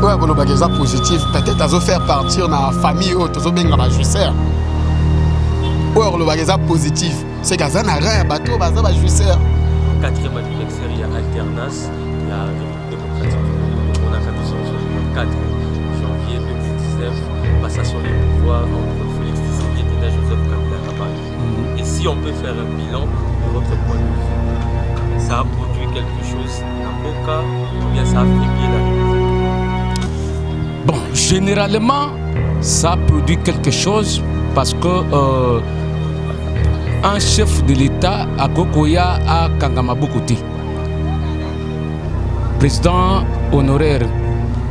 Ouais, bon, le positif, peut-être à faire partir dans la famille ou tout ça bien dans la jouisseur. Ouais, le bagage positif, c'est qu'à ça n'a rien bateau, bah ça va jouisseur. Quatrième anniversaire, il y a alternance, il y a République démocratique du Congo. On a commission sur le 4 janvier 2019, passation des pouvoirs entre Félix Tshisekedi et Joseph Kabila Kabange. Et si on peut faire un bilan de votre point de vue, ça a produit quelque chose dans vos cas ou bien ça a affaibli la République? Bon, généralement, ça produit quelque chose parce que un chef de l'État à Kokoya à Kangamabokoti. Président honoraire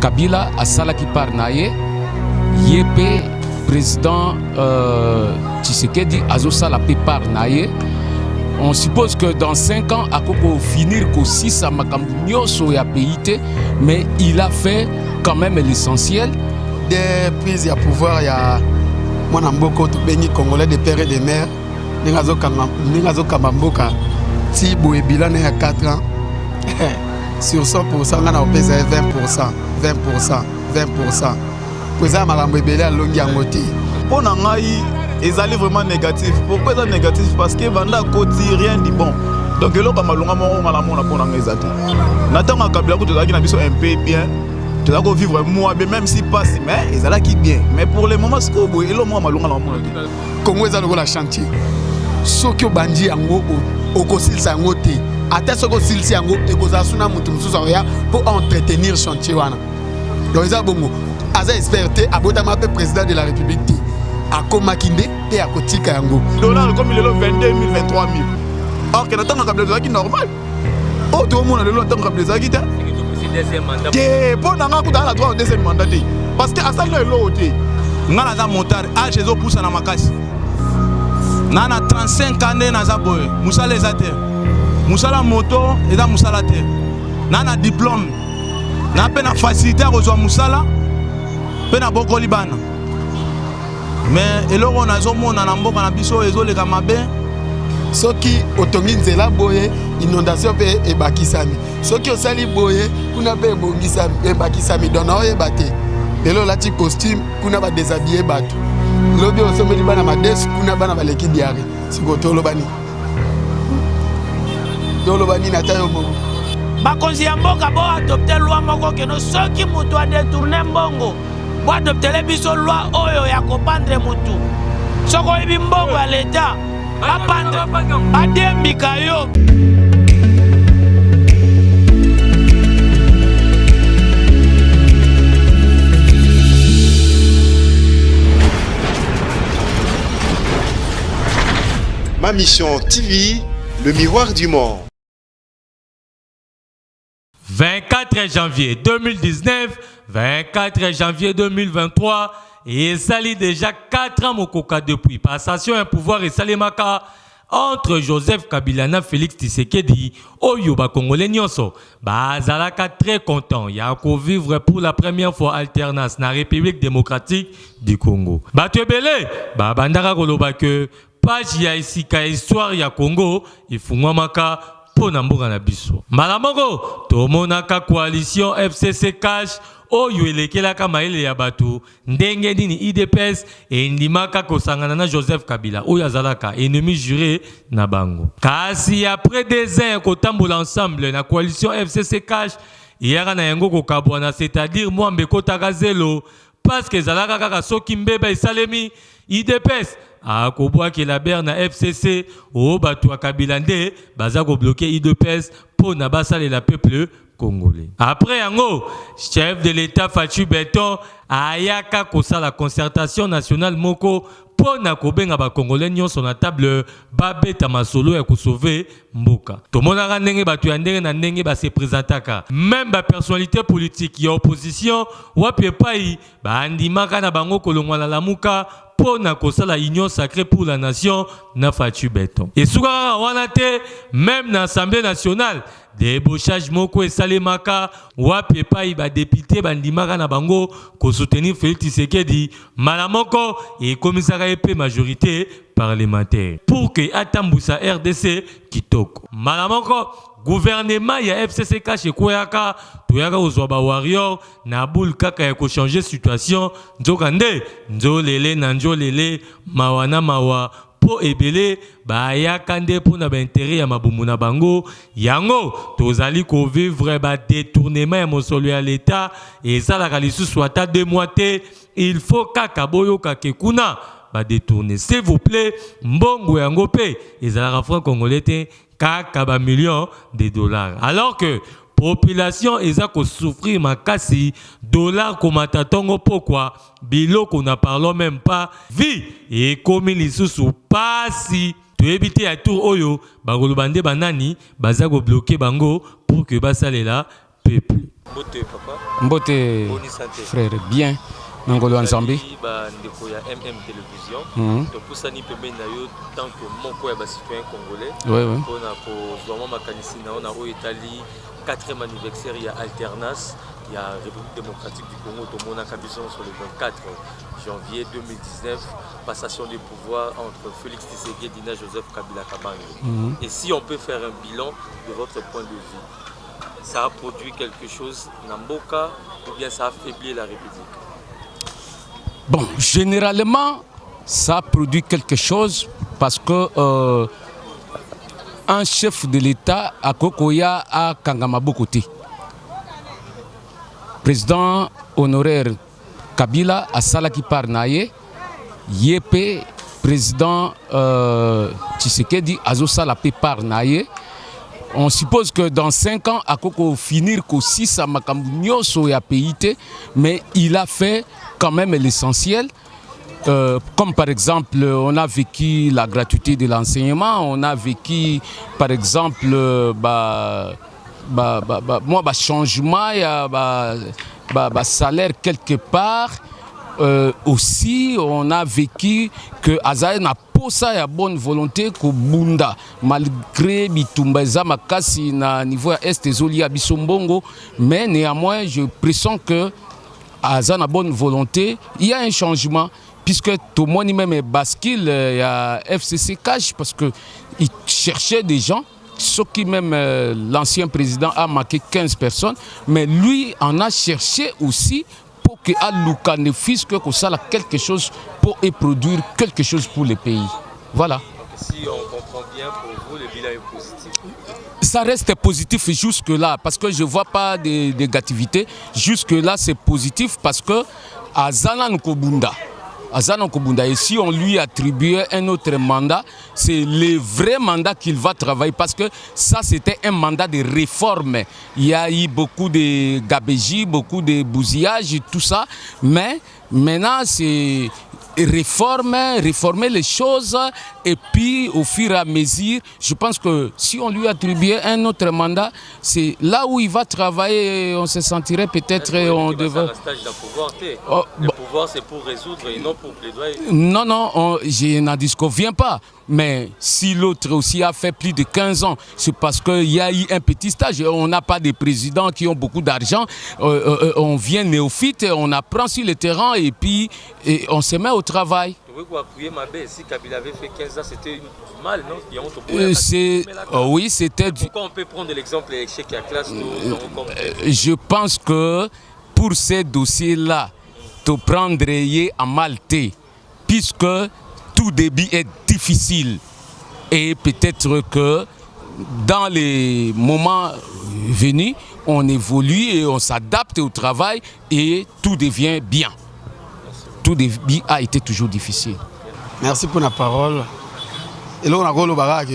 Kabila à Salaki Parnaye, Yépé, président Tshisekedi à Zosala Parnaye. On suppose que dans 5 ans, à Koko finir qu'aussi ça m'a soya PIT, mais il a fait quand même l'essentiel. Des prises, il y a pouvoir, il y a moi Namboko, tout béni congolais des pères et des mères. Ningazo Kamamboka, si Bouébila il y a 4 ans, sur 100%, on a pesé 20%, 20%, 20%. Président Marambébélé à Longiangoté. Pour Nangaï, ils allaient vraiment négatif. Pourquoi ils sont négatifs? Parce que Vanda Koti, rien dit bon. Donc, il y a des gens qui ont été là. Nathan Kabila, tu as dit un peu bien. Tu dois vivre moi, même si passe, mais ils allaient qui bien. Mais pour le moment, c'est que vous avez Congo est la chantier. Ce qui est bandi yango au kosil sangote. Ata ce que sil yango et kozasuna mutum susoya pour entretenir chantier wana. Donc ils ont bongo. Aza experte abotama pe président de la République. A Komakinde et à Kotika yango. Dollar comme il est 22 000, 23 000. Or que Nathan Kabila qui normal. Oh tout le monde a le Nathan Kabila qui deuxième mandat. Pour Nanga Kouta la droit au deuxième mandat. Parce que à ça il est l'autre. Ngana montar à chez eux pousse na makasi. Nana 35 années naza boy. Moussa les ater. Moussa la moto et da Moussa la terre. Nana diplôme. Na peine facilité à rejoindre Moussa la. Peine boko libana. Mais et là on a zomo na mboka na biso ezole kama be. Soki otongi nzela boye inondation pe ebakisami. Soki osali boye kuna pe ebakisami dona oyebate. Lelo lati costume kuna ba déshabiller bato. Lobi osomeli bana mades kuna bana baleki diare. Siko tolobani. Tolobani na tayo mo. Bakonzi ya mboka bo adopter loi moko keno soki mutu a détourner mbongo. Bo adopter biso loi oyo ya kopandre mutu. Soko ibi mbongo ya l'État. Apandre adembika yo. Ma mission TV, le miroir du monde. 24 janvier 2019, 24 janvier 2023, et sali déjà 4 ans mokoka depuis passation un pouvoir et salimaka entre Joseph Kabila et Félix Tshisekedi, oyo ba Congolais nyonso, bazalaka très content, ya ko vivre pour la première fois alternance na République démocratique du Congo. Batebele, ba bandaka koloba que page ya isika histoire ya Congo, ifungwamaka pona mboka na biso. Malamongo, tomonaka coalition FCC Cash oyo elekelaka maele ya batu ndenge nini IDPS endimaka kosangana na Joseph Kabila oyo azalaka ennemi juré na bango. Kasi après des ans kotambola ensemble na coalition FCC Cash yaka na yango kokabwana, c'est-à-dire moi mbekotaka zelo parce que zalaka kaka soki mbeba isalemi IDPS akobwaki la berna FCC o batu ya Kabila nde baza ko bloquer IDPS pour na basale la peuple congolais. Après yango, chef de l'État Fatou Beton ayaka kosa la concertation nationale moko pour na kobenga ba congolais nyonso na table babeta masolo ya ko sauver mboka. Tomonaka ndenge batu ya ndenge na ndenge ba se présentaka. Même ba personnalité politique ya opposition wapi epai ba andimaka na bango kolongwa la lamuka pour na kosala union sacrée pour la nation na Fatou Beton. Et soukara wana te même na Assemblée nationale débauchage moko esalemaka wapi epai badepute bandimaka na bango kosoutenir Félix Tshisekedi mbala moko ekomisaka ye mpe majorité parlementaire pour que atambusa RDC kitoko. Mbala moko gouvernement ya FCC cache koyaka toyaka kozwa ba warrior na boule kaka ya ko changer situation nzoka nde nzolele na nzolele mawana mawa po ebele bayaka nde mpona baintere ya mabumu na bango yango tozali kovivre badetournement ya mosolo ya leta ezalaka lisusu ata 2 mois te. Il faut kaka boyoka ke kuna badetourne s'il vous plaît mbongo yango pe ezalaka franc congolais te kaka ba millions de dollars alors que population eza ko souffrir makasi dollars komata tongo pourquoi biloko na parlons même pas vie et comme lisusu pasi to éviter à tour oyo bagolobande banani baza ko bloquer bango pour que basalela peuple. Mbote papa. Mbote frère bien. Nangolo Nzambi. Ndeko ya MM Télévision. To pusani pembe na yo tant que moko ya ba citoyen congolais. Oui. Pona ko vraiment makanisi na ona o Italie 4e anniversaire ya alternance ya République démocratique du Congo to mona kabison sur le 24 janvier 2019 passation des pouvoirs entre Félix Tshisekedi et Joseph Kabila Kabange. Et si on peut faire un bilan de votre point de vue, ça a produit quelque chose Namboka ou bien ça a affaibli la République? Bon, généralement, ça produit quelque chose parce que un chef de l'État à Kokoya à Kangamabokote. Président honoraire Kabila à Salaki Parnaye, Yépé, président Tshisekedi Azosala Parnaye. On suppose que dans 5 ans, à Koko finir qu'aussi ça m'a ya PIT, mais il a fait quand même l'essentiel. Comme par exemple, on a vécu la gratuité de l'enseignement, on a vécu par exemple changement, il y a salaire quelque part. Aussi, on a vécu que Azaï n'a pas ça ya bonne volonté que Bunda, malgré Bitumbaza Makasi na niveau est Zoli à Bisombongo, mais néanmoins, je pressens que Azaï n'a bonne volonté, il y a un changement, puisque tout le monde même bascule, il y a FCC cash, parce qu'il cherchait des gens. Ce qui même l'ancien président a marqué 15 personnes, mais lui en a cherché aussi pour que Alouka ne fisse que ça a quelque chose pour produire quelque chose pour le pays. Voilà. Si on comprend bien, pour vous, le bilan est positif. Ça reste positif jusque-là, parce que je ne vois pas de négativité. Jusque-là, c'est positif parce que Azana Nkobunda. Et si on lui attribuait un autre mandat, c'est le vrai mandat qu'il va travailler parce que ça c'était un mandat de réforme. Il y a eu beaucoup de gabégie, beaucoup de bousillage, tout ça, mais maintenant c'est réformer les choses et puis au fur et à mesure, je pense que si on lui attribuait un autre mandat, c'est là où il va travailler, on se sentirait peut-être on devrait... Le pouvoir c'est pour résoudre et non pour plaidoyer. Non, je n'en disconviens pas. Mais si l'autre aussi a fait plus de 15 ans, c'est parce qu'il y a eu un petit stage. On n'a pas de présidents qui ont beaucoup d'argent. On vient néophyte, on apprend sur le terrain et puis on se met au travail. Si Kabila avait fait 15 ans, c'était mal, non? Oui, c'était... Pourquoi on peut prendre l'exemple de l'échec à classe? Je pense que pour ces dossiers-là, te prendre en Maltais, puisque tout début est difficile. Et peut-être que dans les moments venus, on évolue et on s'adapte au travail et tout devient bien. Tout début a été toujours difficile. Merci pour la parole. Et là, on a gros le baraque.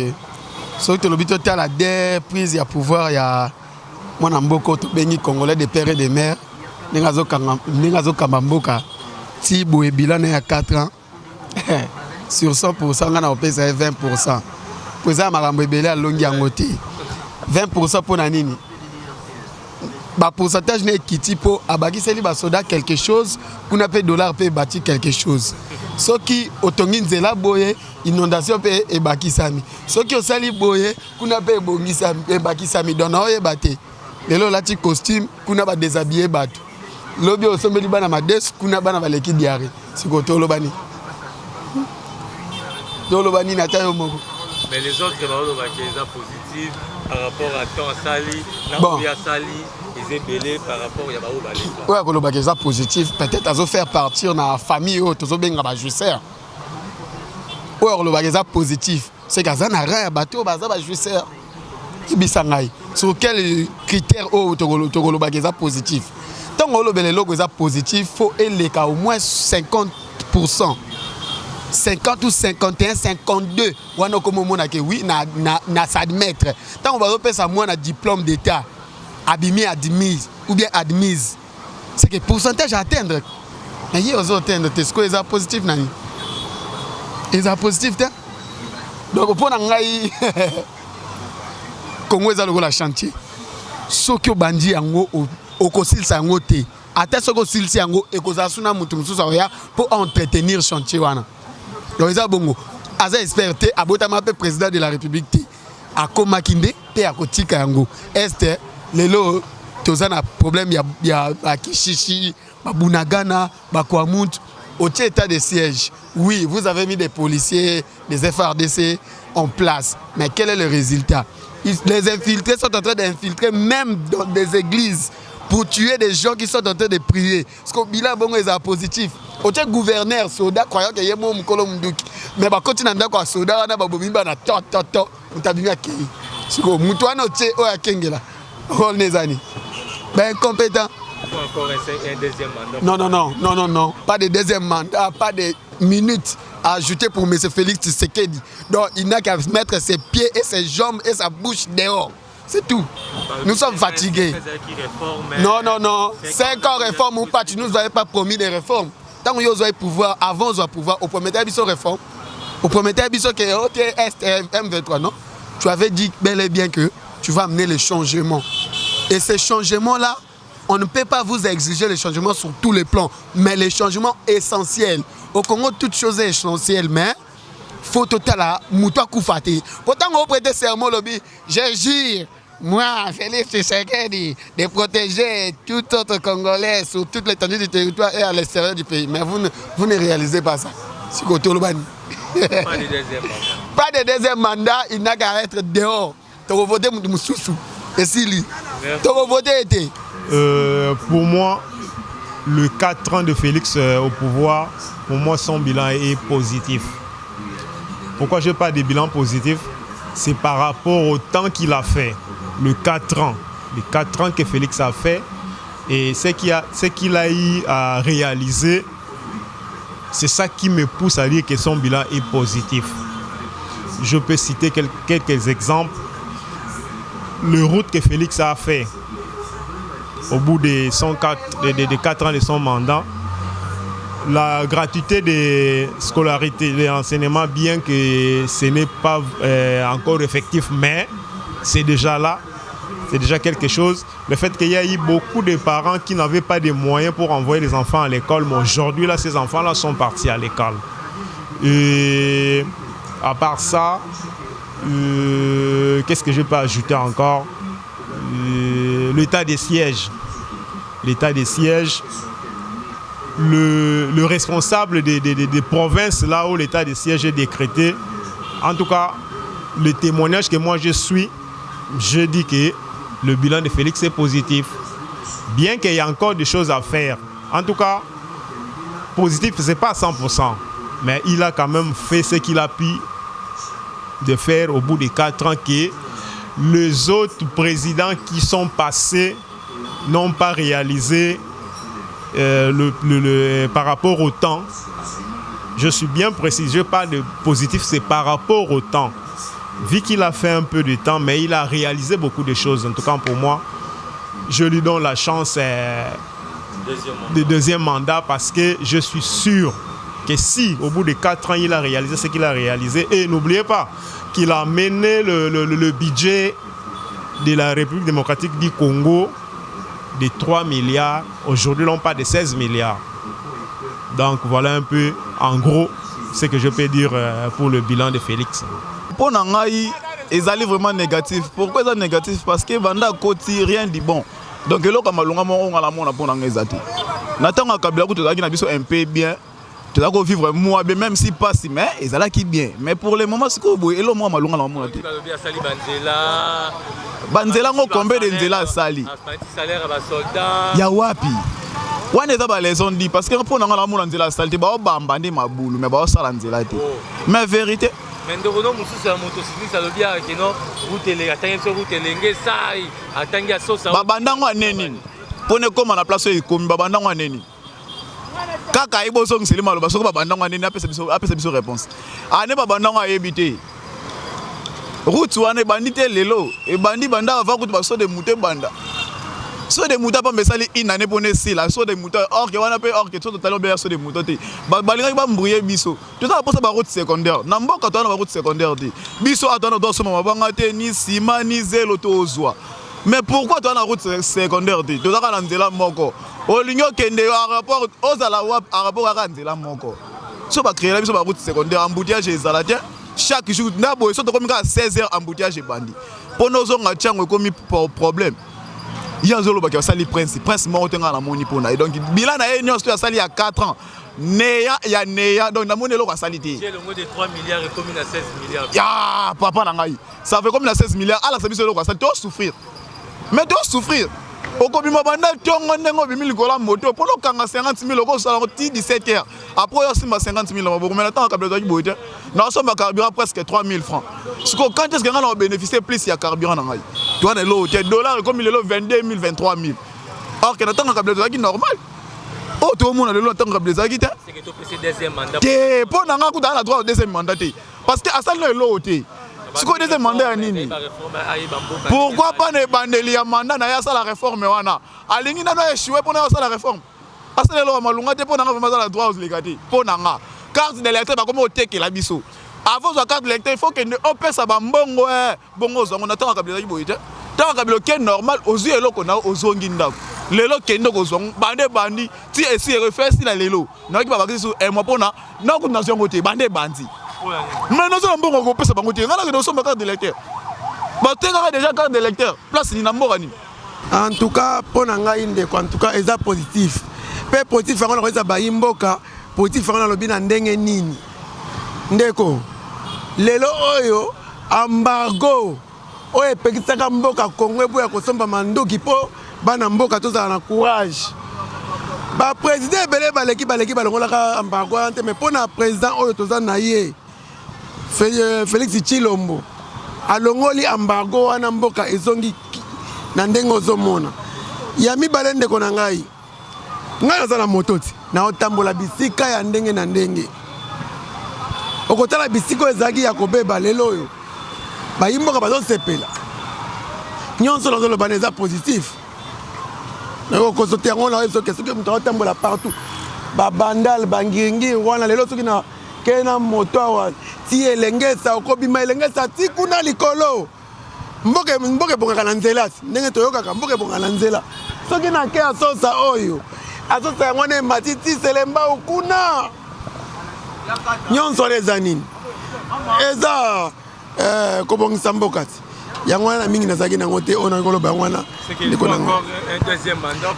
Ce que l'objet de la prise de pouvoir, il y a mon amboko, tout béni congolais des pères et des mères. N'engazo Kamamboka. Si Boé Bilan est à 4 ans. Sur 100%, on a payé 20%. Pour ça, Marambo Belé a longi en côté. 20% pour Nanini. pourcentage n'est quitté pour abakiseli ba soda quelque chose, qu'on appelle dollar peut bâtir quelque chose. Ce qui autongi nzela boye inondation peut et bakisami. Ce qui osali boye qu'on appelle bongisami et bakisami dona oye bate. Lelo lati costume qu'on a ba déshabiller bato. Lobi osombeli bana mades qu'on a bana baleki diarrhée. Sikoto lobani. Lobani na tayo moko. Mais les autres qui sont positifs par rapport à temps Sali, bon. Sali, ils sont belés par rapport à Yabao Balé. Oui, ils sont positifs. Peut-être à faire partir dans la famille ou tous bien à jouisseur. Oui, ils sont positifs. C'est qu'ils ont un bateau, ils sont jouisseur. Sur quels critères ils sont positifs? Tant que les logos sont positifs, il faut aller au moins 50%. 50 ou 51, 52. On a comme oui, na s'admettre. Tant qu'on va repasser à moi un diplôme d'état, abîmé, admise ou bien admise, c'est que pourcentage à atteindre. Mais il y a aussi atteindre. Est-ce qu'ils sont positifs? Ils sont positifs. Donc pour nous, Congo est le chantier. Ce qui est bandit au consil sangote. Attends ce que consil sango et que ça suna mutumsu pour entretenir le chantier. Donc, ils ont bon. Aza expert, abotama pe président de la République, à Komakinde, et à Kotika Yango. Est lelo tozana problème ya Kishishi, Bunagana, Bakwamut, au état de siège. Oui, vous avez mis des policiers, des FRDC en place, mais quel est le résultat? Les infiltrés sont en train d'infiltrer même dans des églises pour tuer des gens qui sont en train de prier. Parce qu'au bilan, bon, ils sont positifs. Au gouverneur, soda, croyant qu'il y a un mukolo mduki. Mais par contre, il y a un soda, il y a un to, il y a un si vous avez un kengela, on est amis. Ben compétent. Il faut encore un deuxième mandat. Non. Pas de deuxième mandat, pas de minutes à ajouter pour M. Félix Tshisekedi. Donc il n'a qu'à mettre ses pieds et ses jambes et sa bouche dehors. C'est tout. Nous sommes fatigués. Non. 5 ans réforme ou pas, tu ne nous avais pas promis des réformes. Tant que vous avez pouvoir, avant vous avez pouvoir, au premier temps, ils réforme. Au premier temps, ils sont M23, non? Tu avais dit bel et bien que tu vas amener les changements. Et ces changements-là, on ne peut pas vous exiger les changements sur tous les plans, mais les changements essentiels. Au Congo, toute chose est essentielle, mais il faut total moutoua koufati. Pourtant, on prête serment, je jure, moi, Félix Tshisekedi, de protéger tout autre Congolais sur toute l'étendue du territoire et à l'extérieur du pays. Mais vous ne réalisez pas ça. C'est côté Olobani. Pas de deuxième mandat. Pas de deuxième mandat, il n'a qu'à être dehors. Tu vas voter Moussoussou. Et si lui, tu vas voter. Pour moi, le 4 ans de Félix au pouvoir, pour moi, son bilan est positif. Pourquoi je parle de bilan positif? C'est par rapport au temps qu'il a fait. Le 4 ans. Les 4 ans que Félix a fait. Et ce qu'il a eu à réaliser, c'est ça qui me pousse à dire que son bilan est positif. Je peux citer quelques exemples. Le route que Félix a fait au bout de 4 ans de son mandat, la gratuité de scolarité, de l'enseignement, bien que ce n'est pas encore effectif, mais c'est déjà là, c'est déjà quelque chose. Le fait qu'il y a eu beaucoup de parents qui n'avaient pas de moyens pour envoyer les enfants à l'école, mais aujourd'hui, là, ces enfants-là sont partis à l'école. Et à part ça, qu'est-ce que je peux ajouter encore? L'état des sièges. L'état des sièges. Le responsable des provinces, là où l'état des sièges est décrété, en tout cas, le témoignage que moi je suis, je dis que le bilan de Félix est positif. Bien qu'il y ait encore des choses à faire. En tout cas, positif, ce n'est pas à 100%. Mais il a quand même fait ce qu'il a pu de faire au bout de 4 ans que les autres présidents qui sont passés n'ont pas réalisé par rapport au temps. Je suis bien précis, je parle de positif, c'est par rapport au temps. Vu qu'il a fait un peu de temps, mais il a réalisé beaucoup de choses. En tout cas, pour moi, je lui donne la chance de deuxième mandat parce que je suis sûr que si, au bout de 4 ans, il a réalisé ce qu'il a réalisé, et n'oubliez pas qu'il a mené le budget de la République démocratique du Congo de 3 milliards. Aujourd'hui, on parle de 16 milliards. Donc voilà un peu, en gros, ce que je peux dire pour le bilan de Félix. Pour Nangaï, ils allaient vraiment négatif. Pourquoi ils sont négatifs? Parce que Banda Koti, rien de bon. Donc, là, comme on a la mona pour Nangaï. Nathan Kabila, tu as un peu bien. Tu as vivre moi, même si pas si, mais ils allaient qui bien. Mais pour le moment, c'est que vous voyez, moi, je suis Banzela, combien de Nzela Sali? Yawapi. On est dans les zones dit parce que pour nous la moula Nzela Sali, bah bambandi ma boule, mais bah ça Nzela té. Mais vérité. Mais ndokono musu sa motocycliste à l'obia que non route les attendre sur route lengé ça attendre ça ça. Bah bandango neni. Pour ne comme na place yi komi bah bandango neni. Kaka ibo song silima lo ba soko bah bandango neni apesa biso réponse. Ane bah bandango ayebité. Route wane bandité lelo et bandi banda avant que tu vas de mouté banda. So de mouta pas mesali inane bonne si la so de mouta or que wana pe or que tout totalement bien so de mouta te. Balinga ba mbrouiller biso. Tout ça pour ça ba route secondaire. Na mboka to na ba route secondaire te. Biso atona do so mabanga te ni sima ni zelo to ozwa. Mais pourquoi toi na route secondaire te? To za na nzela moko. Olingo kende en rapport ozala wa en rapport à nzela moko. So ba créer biso ba route secondaire embouteillage ezala te. Chaque jour, na boy so to comme à 16h embouteillage bandi. Pour nos zonga tchango comme problème. Il y a un zolo qui a sali prince mort dans la moni pour na. Donc bilan na union a sali il y a 4 ans. Neya ya neya donc na moni lo ka sali té. J'ai le mot de 3 milliards et commune à 16 milliards. Ya papa na ngai. Ça fait comme na 16 milliards ala sabiso lo ka sali to souffrir. Mais to souffrir. Okobima banda tongo ndengo bimili kola moto pour le kanga 50 000 euros ça 17h. Après il y a 50 000 euros. Mais maintenant quand le boite, nous sommes carburant presque 3 000 francs. Ce que quand est-ce qu'on a bénéficié plus il y a carburant dans ngai. Tu vois le dollar comme il est 22 000 23 000. Or que maintenant quand le normal. Oh tout le monde a le temps quand le c'est que tu peux deuxième mandat. Que pour nanga ku dans la droit deuxième mandat parce que à ça le loté. Ce qu'on deuxième mandat nini. Pourquoi pas ne bandeli ya mandat na ya ça la réforme wana. Alingi na no échouer pour na ça la réforme. Parce que le malunga te pour nanga vraiment la droit aux légati. Pour nanga carte d'électeur ba comme au teke la biso. Avant la carte d'électeur il faut que on paie ça ba mbongo bongo zo on attend ka bila boyite. Tant ka bloquer normal aux yeux eloko na ozongi ndako. Lelo kendo ko zong bande bandi ti esi refaire si la lelo. Na ki ba ba kiso e mo pona na ko nation côté bande bandi. Mais nous sommes bons au pesa bangote. Nous sommes carte d'électeur. Bah tu as déjà carte d'électeur. Place ni nambo ni. En tout cas, pour Nangaï ndeko en tout cas est positif. Pe positif fanga na koza ba imboka, positif fanga na lobi na ndenge nini. Ndeko. Lelo oyo embargo oyo pekisaka mboka Congo pour ya kosomba mandoki po bana mboka tozala na courage. Ba président belé baleki balongolaka embargo ante mais pour na président oyo tozana ye. Félix Tshilombo alongoli embargo wana mboka ezongi na ndenge ozomona ya mibale ndeko na ngai naza na mototi na otambola bisika ya ndenge na ndenge okotala bisiko ezaki ya kobeba lelo oyo bayimboka bazosepela nyonso nazoloba eza positif nakokosote yango na yeso ke soki moto otambola partout babandal bangiringi wana lelo soki na kena moto wana ti elengesa okobima elengesa ti kuna likolo mboke bongaka na nzela ndenge toyokaka mboke bongaka na nzela soki na ke asosa oyo asosa yango na emati ti selemba okuna nyonso wana eza nini eza kobongisa mboka ti yango wana mingi nazalaki nango te oyo nakoloba yango wana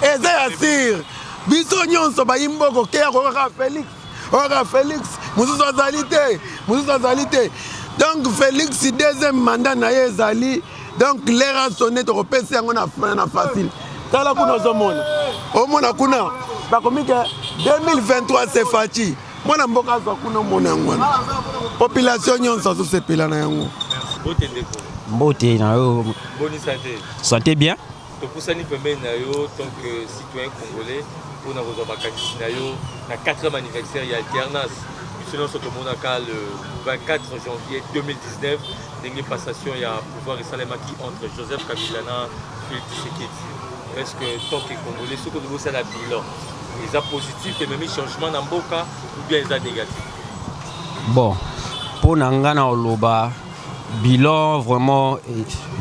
eza ya sire biso nyonso bayimboka okeya kokaka Félix oka Félix mususu azali te donc Félix deuxième mandat na ye ezali donc l'air a sonné to repesi yango na facile tala kuna ozomona omona kuna bakomi ke 2023 c'est faci mwana mboka azwa kuna omona yango wana population nyonso azosepela na yango mbote na yo santé bien topusani pembeni na yo tant que citoyen congolais pour nous vacances na 4e anniversaire ya alternance sinon ce monaka le 24 janvier 2019 dernière passation ya pouvoir et salemaki entre Joseph Kabila na Félix Tshisekedi. Est-ce que tant que congolais ce que nous c'est la bilan ils a positif et même changement na mboka ou bien ils a négatif? Bon pour nangana oloba bilan vraiment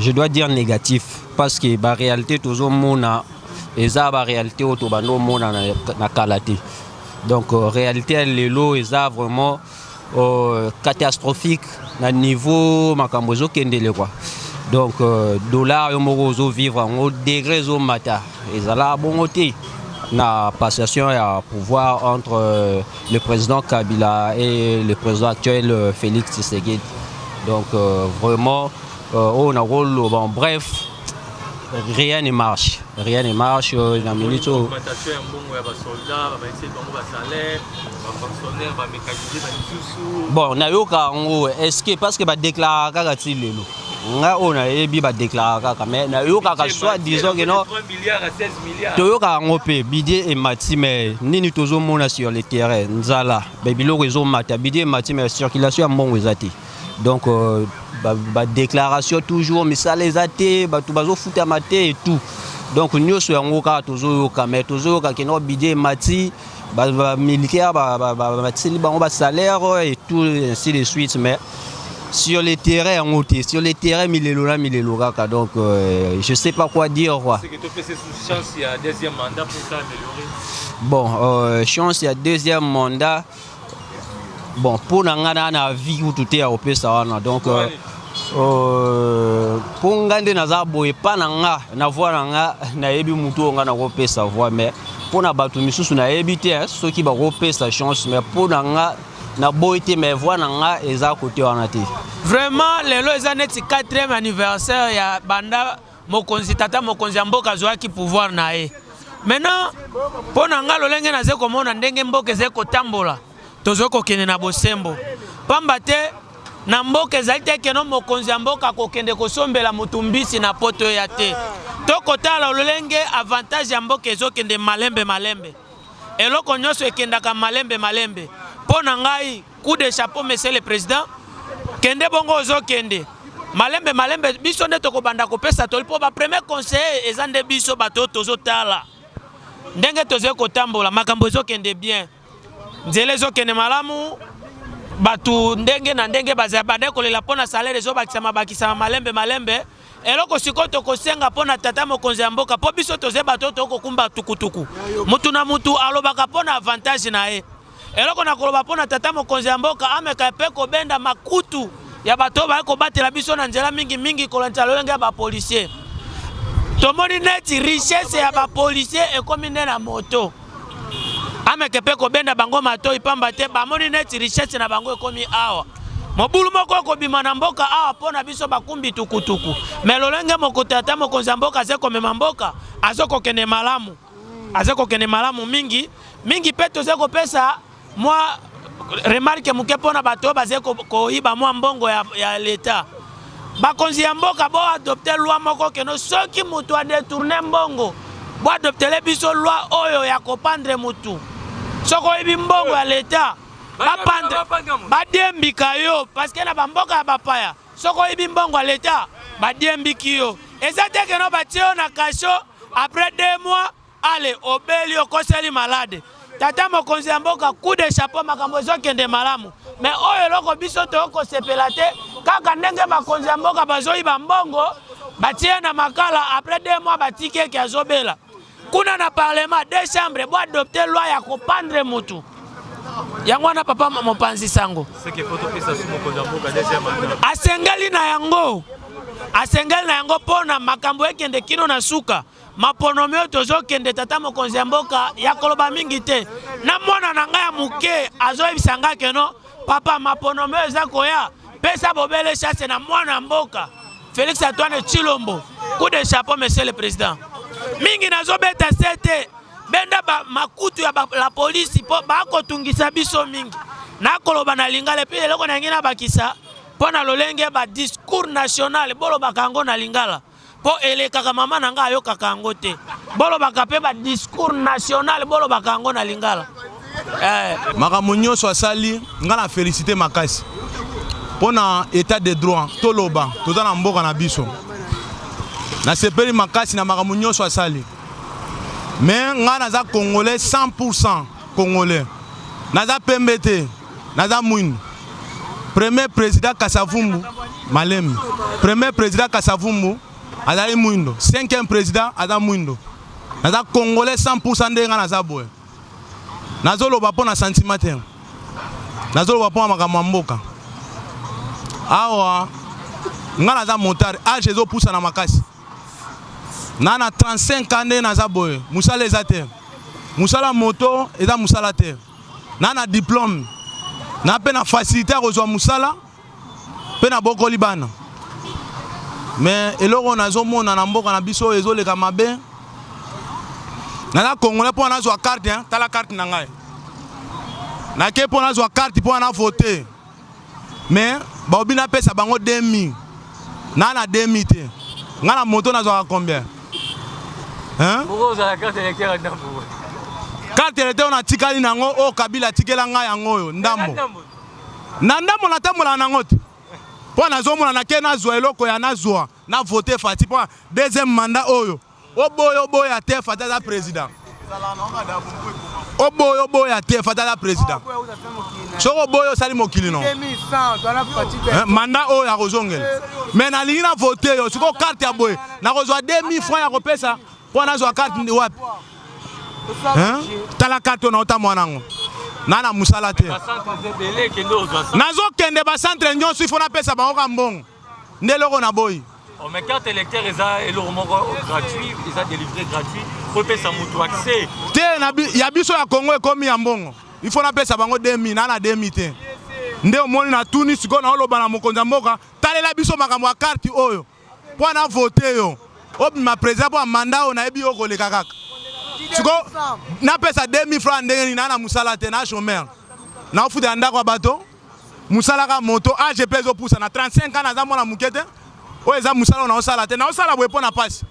je dois dire négatif parce que la réalité toujours mona eza ba réalité oyo tobando omona na kala te. Donc réalité lelo eza vraiment catastrophique na niveau makambo ezokendele quoi. Donc dollar yo moko ozo vivre en degré zo mata ezala bongo te na passation ya pouvoir entre le président Kabila et le président actuel Félix Tshisekedi. Donc vraiment on a rôle bon bref rien ne marche. Rien ne marche dans minute. Bon, nayoka ngo est-ce que parce que ba déclarer kaka tilelo. Nga ona ebi ba déclarer kaka mais nayoka ka soit disons que non 3 milliards à 16 milliards. Toyoka ngo pe bidé et mati mais nini tozo mona sur le terrain nzala. Ba biloko ezo mata bidé et mati mais circulation mbongo ezati. Donc ba déclaration toujours mais ça les athées ba tout bazo futa maté et tout. Donc nous sommes en toujours mais toujours quand nous bidé mati ba militaire ba salaire et tout ainsi de suite mais sur les terrains en côté sur les terrains milelora donc je sais pas quoi dire quoi. C'est que tu fais chance il y a deuxième mandat pour s'améliorer. Bon chance il y a deuxième mandat. Bon pour nangana na vie ou tout est au pesa donc pour ngande naza boye pa nanga na voix nanga na yebi mutu nga na kopesa voix mais pour na batu misusu na yebi te ceux qui ba kopesa chance mais pour nanga na boite mais voix nanga eza côté wana te. Vraiment lelo eza neti 4e anniversaire ya banda mokonzi tata mokonzi mboka zoaki pouvoir na ye. Maintenant pour nanga lolenge na ze komona ndenge mboka ze kotambola tozo kokene na bosembo pamba te na mboka ezali te keno mokonzi ya mboka kokende kosombela mutumbisi na poto ya te tokotala lolenge avantage ya mboka ezokende malembe eloko nyonso ekendaka malembe mpo na ngai coup de chapeau monsieur le président kende bongo ozokende malembe biso nde tokobanda kopesa toli mpo ba premier conseiller eza nde biso bato tozotala ndenge tozo kotambola makambo ezokende bien nzela ezokende malamu batu ndenge na ndenge bazabande kolela pona salaire zo bakisama malembe eloko siko tokosenga pona tata mokonzi ya mboka po biso toze bato tokokumba tukutuku mutu na mutu alobaka pona avantage na ye eloko na koloba pona tata mokonzi ya mboka ameka pe kobenda makutu ya bato ba ko batela biso na nzela mingi kolanta lolenge ya ba policier tomoni neti richesse ya ba policier ekomi na moto ameke pe kobenda bango matoi pamba te bamoni neti richesse na bango ekomi awa mobulu moko kobima na mboka awa pona biso bakumbi tukutuku mais lolenge moko tata mokonzi ya mboka aze komema mboka azokokende malamu mingi pe toze kopesa mwa remarque muke pona bato baze koyiba mwa mbongo ya leta bakonzi ya mboka bo adopter loi moko keno soki mutu adetourne mbongo bo adoptele biso loi oyo ya kopandre mutu soko ibi mbongo ya leta bapandre badiembika yo parce que na bamboka ya bapaya soko ibi mbongo ya leta badiembiki yo eza te keno batio na kasho après 2 mois ale obeli okoseli malade tata mokonzi ya mboka coup de chapeau makambo ezokende malamu mais oyo loko biso tokosepela te kaka ndenge bakonzi ya mboka bazoyiba mbongo batie na makala après 2 mois batike ki azobela kuna na parlement 2 chambres bo adopter loi ya kopandre mutu yango wana papa mopanzi sango asengeli na yango pona makambo ekende kino na suka maponomi oyo tozokende tata mokonzi ya mboka ya koloba mingi te na mwana na ngai ya muke azoyebisa ngai keno papa maponomi oyo eza koya pesa bobele chasse na mwana mboka Félix Antoine Tshilombo coup de chapeau monsieur le président mingi nazobeta sete benda makutu ya la polisi po bakotungisa biso mingi nakoloba na lingala pe eloko na ngina bakisa pona lolenge ba discours national bolo bakango na lingala po elekaka mama na nga ayokaka yango te bolo bakape ba discours national bolo bakango na lingala makambo nyonso asali nga na félicité makasi pona état de droit toloba toza na mboka na biso na sepeli makasi na makambo nyonso asali mais nga naza congolais 100% congolais naza pembe te naza mwindu premier président Kasavumbu Malemi premier président Kasavumbu azali mwindu 5e président aza mwindu naza congolais 100% ndenge naza boye nazoloba mpo na sentiment te nazoloba mpo na makambo ya mboka awa nga naza motard age ezopusa na makasi na 35 ans nde naza boye musala eza te musala moto eza musala te na diplôme na mpe na facilité ya kozwa musala mpe na bokoli bana mais eloko nazomona na mboka na biso oyo ezoleka mabe naza congolais mpo nazwa carte tala carte na ngai nake mpo nazwa carte mpo na vote mais baobi napesa bango 2000 na 2000 te nga na moto nazwaka combien carte électeur natikali nango oyo kabila atikela ngai yango oyo ndambo na ndambo natambola nango te mpo nazomona nake nazwa eloko ya nazwa na vote fati mpo deuxième mandat oyo oboya te fati aza président oboya te fati aza président soki oboya osali mokili no mandat oyo ya kozongela mais nalingi na vote yo sikoyo carte ya boye nakozwa 2000 francs ya kopesa mpo nazwa carte wapi tala carte oyo naotambola nango na musala te nazokende bacentre nyonso ifo napesa bango ka mbongo nde eloko na boyi mais carte électeur eza eloko moko gratuit eza délivré gratuit po epesa moto accès te ya biso ya Congo ekomi ya mbongo ifo napesa bango 2000 na 2000 te nde omoni na tuni sikoyo naoloba na mokonzi ya mboka talela biso makambo ya carte oyo mpo na vote yo obima président mpo ya manda oyo nayebi yo koleka kaka sikoyo napesa 2000 francs ndenge nini na musala te na chômeur naofutela ndako ya bato musala ka moto age mpe ezopusa na 35 ans naza mwana moke te oyo eza musala oyo naosala te naosala boye mpo na pasi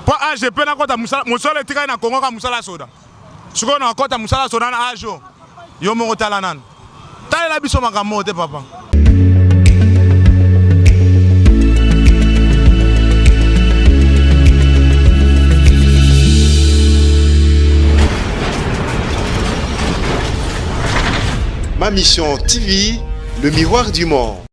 mpo age mpe nakɔta mosala etikali na Congo ka musala soda sikoyo nakɔta musala soda na age oyo yo moko tala nani talela biso makambo te papa. Ma Mission TV, le miroir du monde.